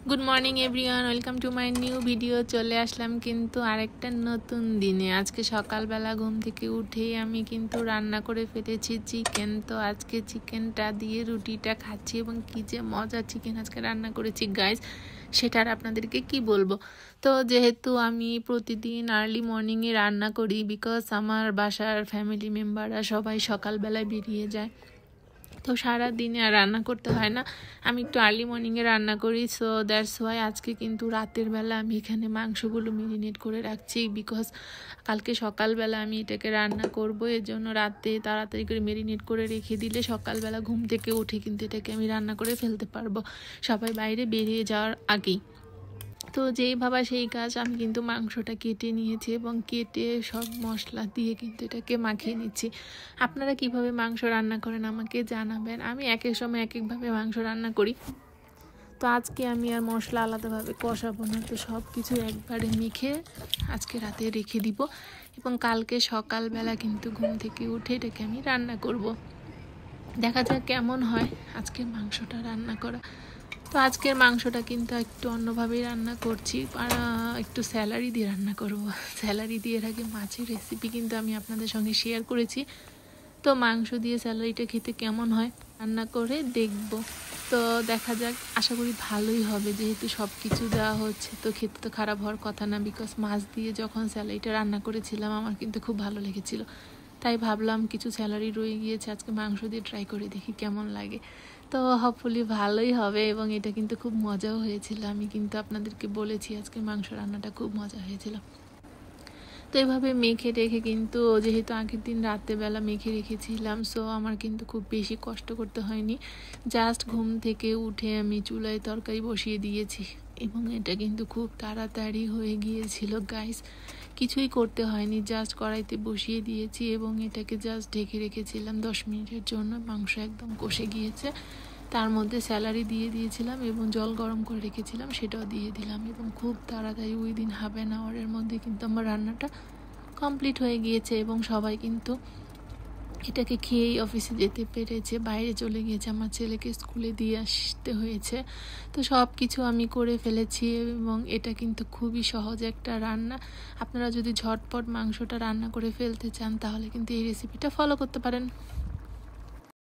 Good morning everyone, welcome to my new video. চলে আসলাম কিন্তু আরেকটা নতুন দিনে। আজকে সকালবেলা ঘুম থেকে উঠেই আমি কিন্তু রান্না করে ফেলেছি চিকেন। তো আজকে চিকেনটা দিয়ে রুটিটা খাচ্ছি এবং কী যে মজা চিকেন আজকে রান্না করেছি গাইস, সেটা আর আপনাদেরকে কি বলবো। তো যেহেতু আমি প্রতিদিন আর্লি মর্নিংয়ে রান্না করি, বিকজ আমার বাসার ফ্যামিলি মেম্বাররা সবাই সকালবেলায় বেরিয়ে যায়, তো সারা দিনে আর রান্না করতে হয় না। আমি একটু আর্লি মর্নিংয়ে রান্না করি, সো দ্যাটস ওয়াই আজকে কিন্তু রাতের বেলা আমি এখানে মাংসগুলো মেরিনেট করে রাখছি, বিকজ কালকে সকালবেলা আমি এটাকে রান্না করব। এর জন্য রাতে তাড়াতাড়ি করে মেরিনেট করে রেখে দিলে সকালবেলা ঘুম থেকে উঠে কিন্তু এটাকে আমি রান্না করে ফেলতে পারবো সবাই বাইরে বেরিয়ে যাওয়ার আগেই। তো যেই ভাবা সেই কাজ, আমি কিন্তু মাংসটা কেটে নিয়েছি এবং কেটে সব মশলা দিয়ে কিন্তু এটাকে মাখিয়ে নিচ্ছি। আপনারা কিভাবে মাংস রান্না করেন আমাকে জানাবেন। আমি এক এক সময় এক একভাবে মাংস রান্না করি। তো আজকে আমি আর মশলা আলাদাভাবে কষাবো না, তো সব কিছু একবারে মেখে আজকে রাতে রেখে দিব এবং কালকে সকালবেলা কিন্তু ঘুম থেকে উঠে এটাকে আমি রান্না করব। দেখা যাক কেমন হয় আজকে মাংসটা রান্না করা। তো আজকের মাংসটা কিন্তু একটু অন্যভাবেই রান্না করছি, একটু স্যালারি দিয়ে রান্না করব। স্যালারি দিয়ে এর আগে মাছের রেসিপি কিন্তু আমি আপনাদের সঙ্গে শেয়ার করেছি। তো মাংস দিয়ে স্যালারিটা খেতে কেমন হয় রান্না করে দেখব। তো দেখা যাক, আশা করি ভালোই হবে, যেহেতু সব কিছু দেওয়া হচ্ছে তো খেতে তো খারাপ হওয়ার কথা না। বিকজ মাছ দিয়ে যখন স্যালারিটা রান্না করেছিলাম আমার কিন্তু খুব ভালো লেগেছিল, তাই ভাবলাম কিছু স্যালারি রয়ে গিয়েছে, আজকে মাংস দিয়ে ট্রাই করে দেখি কেমন লাগে। তো হোপফুলি ভালোই হবে এবং এটা কিন্তু খুব মজাও হয়েছিল। আমি কিন্তু আপনাদেরকে বলেছি আজকে মাংস রান্নাটা খুব মজা হয়েছিল। তো এভাবে মেখে রেখে কিন্তু, যেহেতু আগের দিন রাত্রেবেলা মেখে রেখেছিলাম, সো আমার কিন্তু খুব বেশি কষ্ট করতে হয়নি। জাস্ট ঘুম থেকে উঠে আমি চুলায় তরকারি বসিয়ে দিয়েছি এবং এটা কিন্তু খুব তাড়াতাড়ি হয়ে গিয়েছিল গাইস। কিছুই করতে হয়নি, জাস্ট কড়াইতে বসিয়ে দিয়েছি এবং এটাকে জাস্ট ঢেকে রেখেছিলাম 10 মিনিটের জন্য। মাংস একদম কষে গিয়েছে, তার মধ্যে স্যালারি দিয়ে দিয়েছিলাম এবং জল গরম করে রেখেছিলাম সেটাও দিয়ে দিলাম এবং খুব তাড়াতাড়ি উইদিন হাফ অ্যান আওয়ারের মধ্যে কিন্তু আমার রান্নাটা কমপ্লিট হয়ে গিয়েছে এবং সবাই কিন্তু এটাকে খেয়েই অফিসে যেতে পেরেছে। বাইরে চলে গিয়েছে, আমার ছেলেকে স্কুলে দিয়ে আসতে হয়েছে। তো সব কিছু আমি করে ফেলেছি এবং এটা কিন্তু খুবই সহজ একটা রান্না। আপনারা যদি ঝটপট মাংসটা রান্না করে ফেলতে চান তাহলে কিন্তু এই রেসিপিটা ফলো করতে পারেন।